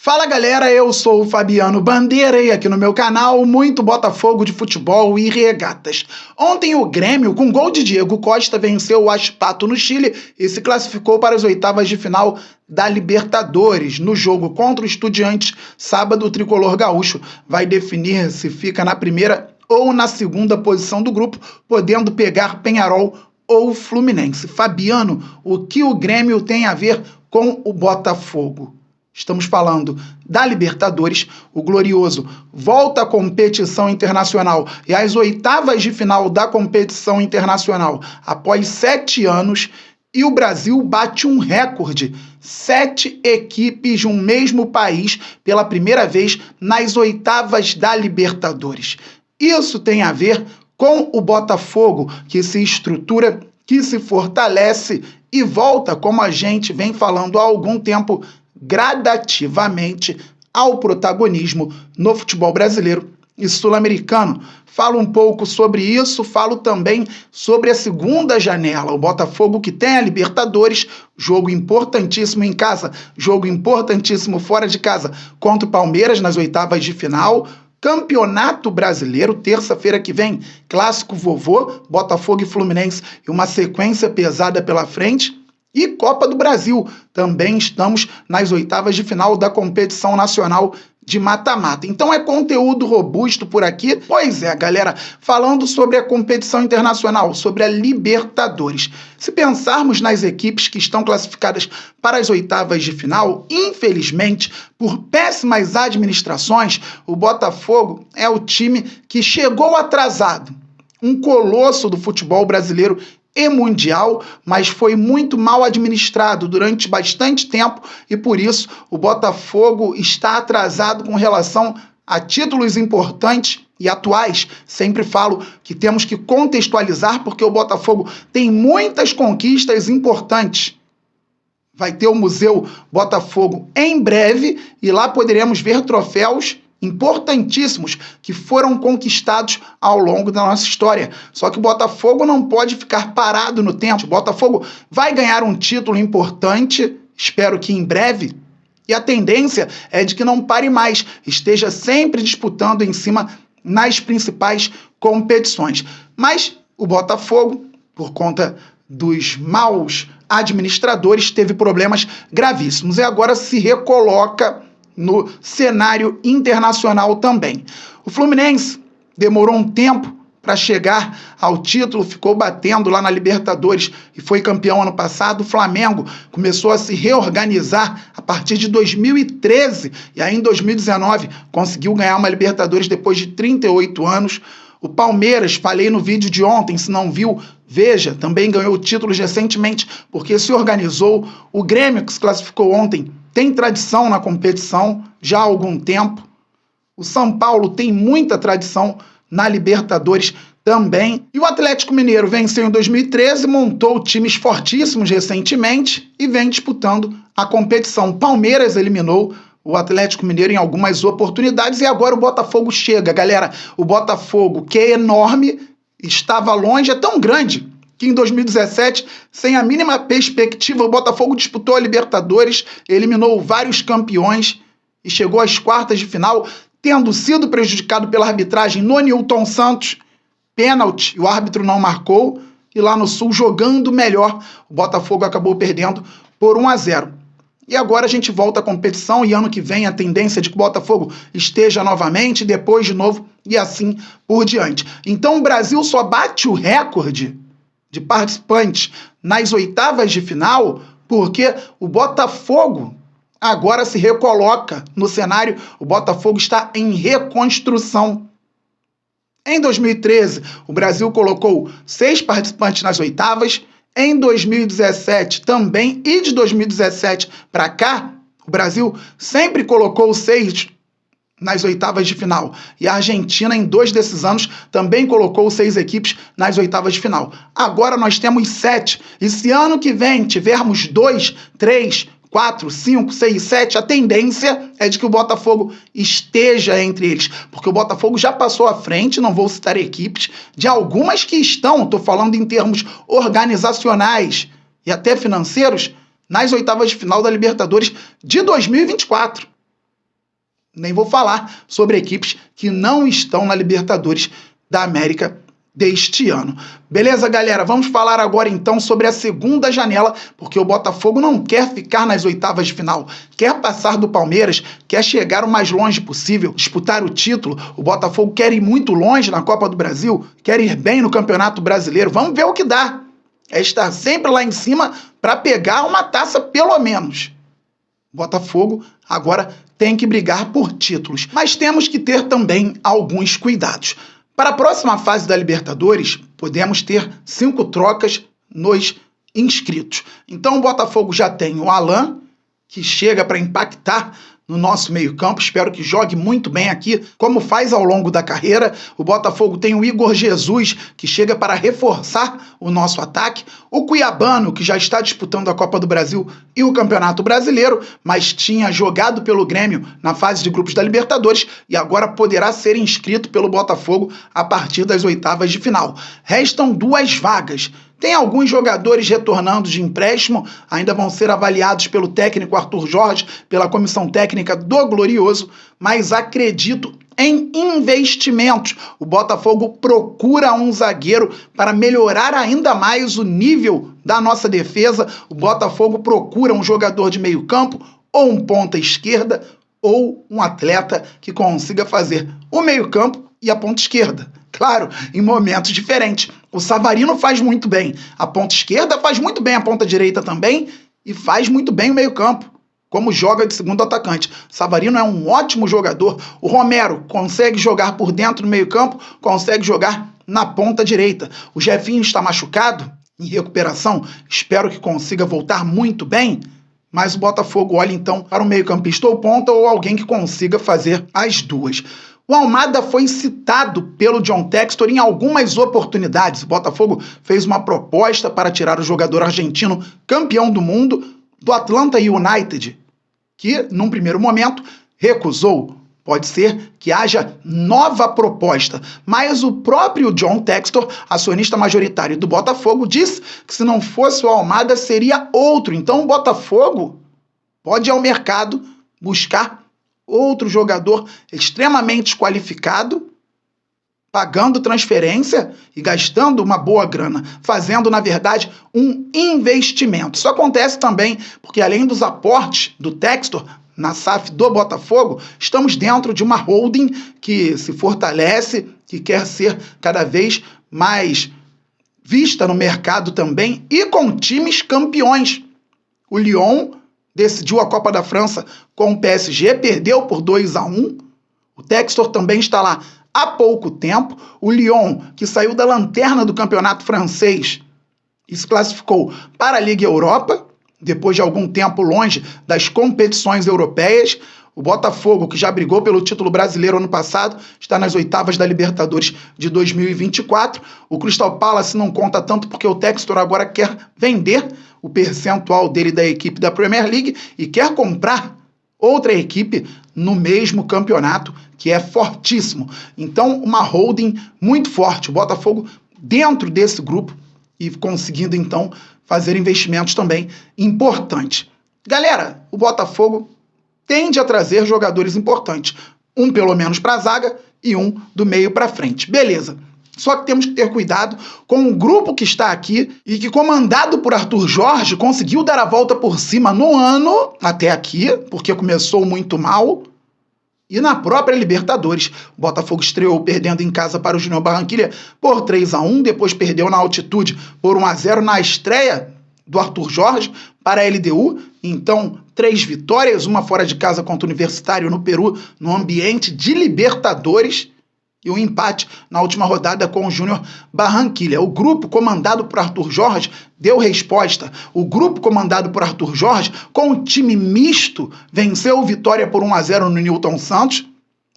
Fala galera, eu sou o Fabiano Bandeira e aqui no meu canal muito Botafogo de futebol e regatas. Ontem o Grêmio, com gol de Diego Costa, venceu o Huachipato no Chile e se classificou para as oitavas de final da Libertadores. No jogo contra o Estudiantes, sábado, o tricolor gaúcho vai definir se fica na primeira ou na segunda posição do grupo, podendo pegar Peñarol ou Fluminense. Fabiano, o que o Grêmio tem a ver com o Botafogo? Estamos falando da Libertadores. O Glorioso volta à competição internacional e às oitavas de final da competição internacional após 7 anos. E o Brasil bate um recorde: 7 equipes de um mesmo país pela primeira vez nas oitavas da Libertadores. Isso tem a ver com o Botafogo, que se estrutura, que se fortalece e volta, como a gente vem falando há algum tempo, gradativamente ao protagonismo no futebol brasileiro e sul-americano. Falo um pouco sobre isso, falo também sobre a segunda janela, o Botafogo que tem a Libertadores, jogo importantíssimo em casa, jogo importantíssimo fora de casa contra o Palmeiras nas oitavas de final, Campeonato Brasileiro, terça-feira que vem, clássico vovô, Botafogo e Fluminense e uma sequência pesada pela frente. E Copa do Brasil, também estamos nas oitavas de final da competição nacional de mata-mata. Então é conteúdo robusto por aqui. Pois é, galera, falando sobre a competição internacional, sobre a Libertadores. Se pensarmos nas equipes que estão classificadas para as oitavas de final, infelizmente, por péssimas administrações, o Botafogo é o time que chegou atrasado. Um colosso do futebol brasileiro e mundial, mas foi muito mal administrado durante bastante tempo e por isso o Botafogo está atrasado com relação a títulos importantes e atuais. Sempre falo que temos que contextualizar porque o Botafogo tem muitas conquistas importantes. Vai ter o Museu Botafogo em breve e lá poderemos ver troféus importantíssimos que foram conquistados ao longo da nossa história. Só que o Botafogo não pode ficar parado no tempo. O Botafogo vai ganhar um título importante, espero que em breve, e a tendência é de que não pare mais, esteja sempre disputando em cima nas principais competições. Mas o Botafogo, por conta dos maus administradores, teve problemas gravíssimos e agora se recoloca no cenário internacional também. O Fluminense demorou um tempo para chegar ao título, ficou batendo lá na Libertadores e foi campeão ano passado. O Flamengo começou a se reorganizar a partir de 2013 e aí em 2019 conseguiu ganhar uma Libertadores depois de 38 anos. O Palmeiras, falei no vídeo de ontem, se não viu, veja, também ganhou títulos recentemente porque se organizou. O Grêmio, que se classificou ontem, tem tradição na competição já há algum tempo. O São Paulo tem muita tradição na Libertadores também. E o Atlético Mineiro venceu em 2013, montou times fortíssimos recentemente e vem disputando a competição. Palmeiras eliminou o Atlético Mineiro em algumas oportunidades e agora o Botafogo chega, galera. O Botafogo, que é enorme, estava longe, é tão grande que em 2017, sem a mínima perspectiva, o Botafogo disputou a Libertadores, eliminou vários campeões e chegou às quartas de final, tendo sido prejudicado pela arbitragem no Nilton Santos, pênalti, o árbitro não marcou, e lá no Sul, jogando melhor, o Botafogo acabou perdendo por 1-0. E agora a gente volta à competição e ano que vem a tendência é de que o Botafogo esteja novamente, depois de novo e assim por diante. Então o Brasil só bate o recorde de participantes nas oitavas de final porque o Botafogo agora se recoloca no cenário. O Botafogo está em reconstrução. Em 2013, o Brasil colocou 6 participantes nas oitavas. Em 2017 também, e de 2017 para cá, o Brasil sempre colocou 6 nas oitavas de final. E a Argentina, em 2 desses anos, também colocou 6 equipes nas oitavas de final. Agora nós temos 7. E se ano que vem tivermos 2, 3, 4, 5, 6, 7, a tendência é de que o Botafogo esteja entre eles. Porque o Botafogo já passou à frente, não vou citar equipes, de algumas que estão, estou falando em termos organizacionais e até financeiros, nas oitavas de final da Libertadores de 2024. Nem vou falar sobre equipes que não estão na Libertadores da América deste ano. Beleza, galera? Vamos falar agora então sobre a segunda janela, porque o Botafogo não quer ficar nas oitavas de final, quer passar do Palmeiras, quer chegar o mais longe possível, disputar o título. O Botafogo quer ir muito longe na Copa do Brasil, quer ir bem no Campeonato Brasileiro. Vamos ver o que dá. É estar sempre lá em cima para pegar uma taça pelo menos. O Botafogo agora tem que brigar por títulos, mas temos que ter também alguns cuidados. Para a próxima fase da Libertadores, podemos ter 5 trocas nos inscritos. Então o Botafogo já tem o Alan, que chega para impactar no nosso meio-campo, espero que jogue muito bem aqui, como faz ao longo da carreira. O Botafogo tem o Igor Jesus, que chega para reforçar o nosso ataque. O Cuiabano, que já está disputando a Copa do Brasil e o Campeonato Brasileiro, mas tinha jogado pelo Grêmio na fase de grupos da Libertadores e agora poderá ser inscrito pelo Botafogo a partir das oitavas de final. Restam 2 vagas. Tem alguns jogadores retornando de empréstimo, ainda vão ser avaliados pelo técnico Arthur Jorge, pela comissão técnica do Glorioso, mas acredito em investimentos. O Botafogo procura um zagueiro para melhorar ainda mais o nível da nossa defesa. O Botafogo procura um jogador de meio campo, ou um ponta esquerda, ou um atleta que consiga fazer o meio campo e a ponta esquerda. Claro, em momentos diferentes. O Savarino faz muito bem a ponta esquerda, faz muito bem a ponta direita também e faz muito bem o meio-campo, como joga de segundo atacante. Savarino é um ótimo jogador. O Romero consegue jogar por dentro do meio-campo, consegue jogar na ponta direita. O Jefinho está machucado, em recuperação, espero que consiga voltar muito bem. Mas o Botafogo olha então para o meio-campista ou ponta ou alguém que consiga fazer as duas. O Almada foi citado pelo John Textor em algumas oportunidades. O Botafogo fez uma proposta para tirar o jogador argentino campeão do mundo do Atlanta United, que, num primeiro momento, recusou. Pode ser que haja nova proposta, mas o próprio John Textor, acionista majoritário do Botafogo, disse que se não fosse o Almada seria outro. Então o Botafogo pode ir ao mercado buscar outro jogador extremamente qualificado, pagando transferência e gastando uma boa grana, fazendo, na verdade, um investimento. Isso acontece também porque, além dos aportes do Textor na SAF do Botafogo, estamos dentro de uma holding que se fortalece, que quer ser cada vez mais vista no mercado também e com times campeões. O Lyon decidiu a Copa da França com o PSG, perdeu por 2-1. O Textor também está lá há pouco tempo. O Lyon, que saiu da lanterna do campeonato francês e se classificou para a Liga Europa, depois de algum tempo longe das competições europeias. O Botafogo, que já brigou pelo título brasileiro ano passado, está nas oitavas da Libertadores de 2024. O Crystal Palace não conta tanto porque o Textor agora quer vender o percentual dele da equipe da Premier League e quer comprar outra equipe no mesmo campeonato, que é fortíssimo. Então, uma holding muito forte. O Botafogo dentro desse grupo e conseguindo, então, fazer investimentos também importantes. Galera, o Botafogo tende a trazer jogadores importantes. Um, pelo menos, para a zaga e um do meio para frente. Beleza. Só que temos que ter cuidado com o grupo que está aqui e que, comandado por Arthur Jorge, conseguiu dar a volta por cima no ano até aqui, porque começou muito mal. E na própria Libertadores, o Botafogo estreou perdendo em casa para o Júnior Barranquilla por 3-1, depois perdeu na altitude por 1-0 na estreia do Arthur Jorge para a LDU. Então, 3 vitórias, uma fora de casa contra o Universitário no Peru, no ambiente de Libertadores, e um empate na última rodada com o Júnior Barranquilla. O grupo comandado por Arthur Jorge deu resposta. O grupo comandado por Arthur Jorge, com o time misto, venceu o Vitória por 1-0 no Newton Santos,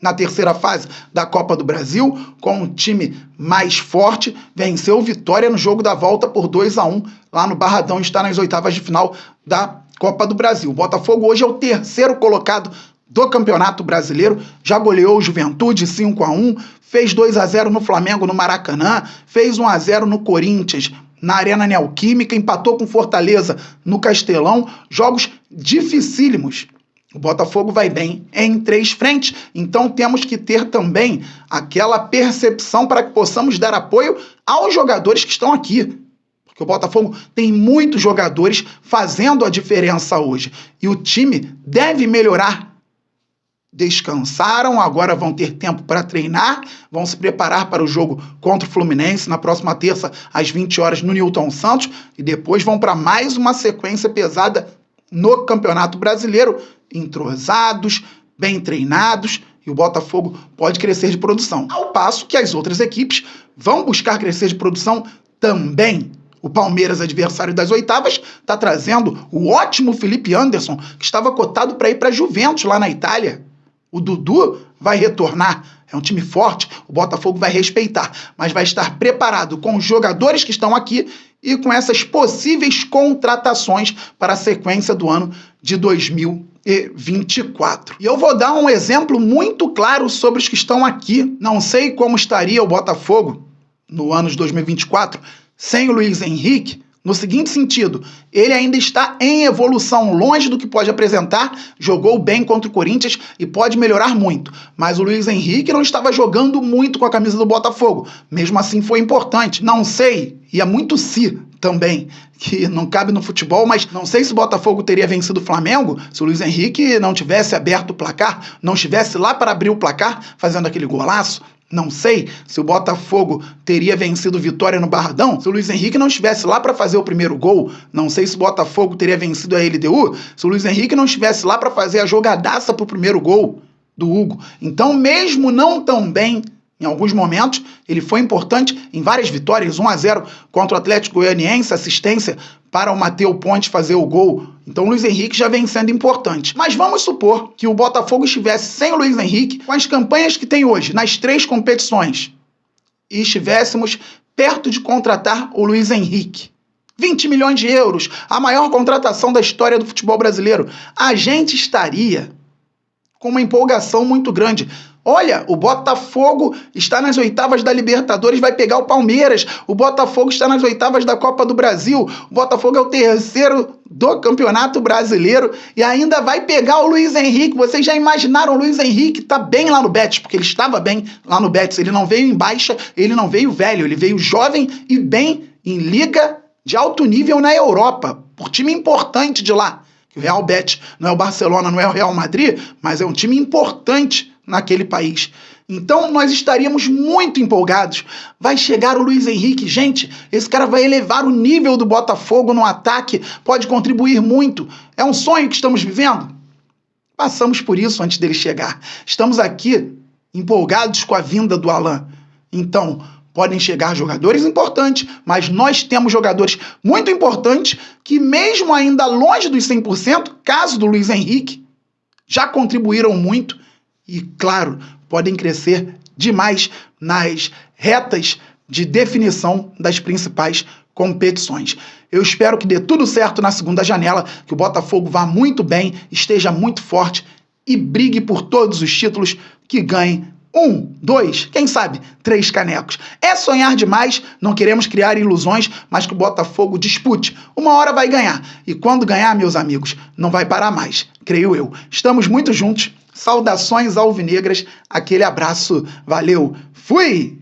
na terceira fase da Copa do Brasil. Com o time mais forte, venceu o Vitória no jogo da volta por 2-1, lá no Barradão, está nas oitavas de final da Copa do Brasil. O Botafogo hoje é o terceiro colocado do Campeonato Brasileiro, já goleou o Juventude 5-1, fez 2-0 no Flamengo no Maracanã, fez 1-0 no Corinthians na Arena Neoquímica, empatou com Fortaleza no Castelão, jogos dificílimos. O Botafogo vai bem em 3 frentes, então temos que ter também aquela percepção para que possamos dar apoio aos jogadores que estão aqui. Porque o Botafogo tem muitos jogadores fazendo a diferença hoje. E o time deve melhorar. Descansaram, agora vão ter tempo para treinar, vão se preparar para o jogo contra o Fluminense na próxima terça às 20 horas no Newton Santos e depois vão para mais uma sequência pesada no Campeonato Brasileiro, entrosados, bem treinados, e o Botafogo pode crescer de produção. Ao passo que as outras equipes vão buscar crescer de produção também. O Palmeiras, adversário das oitavas, está trazendo o ótimo Felipe Anderson, que estava cotado para ir para a Juventus lá na Itália. O Dudu vai retornar, é um time forte, o Botafogo vai respeitar, mas vai estar preparado com os jogadores que estão aqui e com essas possíveis contratações para a sequência do ano de 2024. E eu vou dar um exemplo muito claro sobre os que estão aqui. Não sei como estaria o Botafogo no ano de 2024 sem o Luiz Henrique, no seguinte sentido, ele ainda está em evolução, longe do que pode apresentar, jogou bem contra o Corinthians e pode melhorar muito, mas o Luiz Henrique não estava jogando muito com a camisa do Botafogo, mesmo assim foi importante. Não sei, e é muito também, que não cabe no futebol, mas não sei se o Botafogo teria vencido o Flamengo se o Luiz Henrique não tivesse aberto o placar, não estivesse lá para abrir o placar, fazendo aquele golaço. Não sei se o Botafogo teria vencido Vitória no Barradão se o Luiz Henrique não estivesse lá para fazer o primeiro gol. Não sei se o Botafogo teria vencido a LDU se o Luiz Henrique não estivesse lá para fazer a jogadaça para o primeiro gol do Hugo. Então, mesmo não tão bem, em alguns momentos, ele foi importante em várias vitórias, 1-0 contra o Atlético Goianiense, assistência para o Matheus Pontes fazer o gol. Então o Luiz Henrique já vem sendo importante. Mas vamos supor que o Botafogo estivesse sem o Luiz Henrique, com as campanhas que tem hoje, nas 3 competições, e estivéssemos perto de contratar o Luiz Henrique. 20 milhões de euros, a maior contratação da história do futebol brasileiro. A gente estaria com uma empolgação muito grande. Olha, o Botafogo está nas oitavas da Libertadores, vai pegar o Palmeiras. O Botafogo está nas oitavas da Copa do Brasil. O Botafogo é o 3º do Campeonato Brasileiro e ainda vai pegar o Luiz Henrique. Vocês já imaginaram o Luiz Henrique tá bem lá no Betis, porque ele estava bem lá no Betis. Ele não veio em baixa, ele não veio velho, ele veio jovem e bem em liga de alto nível na Europa, por time importante de lá. O Real Betis não é o Barcelona, não é o Real Madrid, mas é um time importante naquele país. Então nós estaríamos muito empolgados. Vai chegar o Luiz Henrique, gente, esse cara vai elevar o nível do Botafogo no ataque, pode contribuir muito. É um sonho que estamos vivendo? Passamos por isso antes dele chegar. Estamos aqui empolgados com a vinda do Alan. Então, podem chegar jogadores importantes, mas nós temos jogadores muito importantes que mesmo ainda longe dos 100%, caso do Luiz Henrique, já contribuíram muito e, claro, podem crescer demais nas retas de definição das principais competições. Eu espero que dê tudo certo na segunda janela, que o Botafogo vá muito bem, esteja muito forte e brigue por todos os títulos, que ganhe 1, 2, quem sabe 3 canecos. É sonhar demais, não queremos criar ilusões, mas que o Botafogo dispute. Uma hora vai ganhar. E quando ganhar, meus amigos, não vai parar mais, creio eu. Estamos muito juntos. Saudações alvinegras, aquele abraço. Valeu, fui!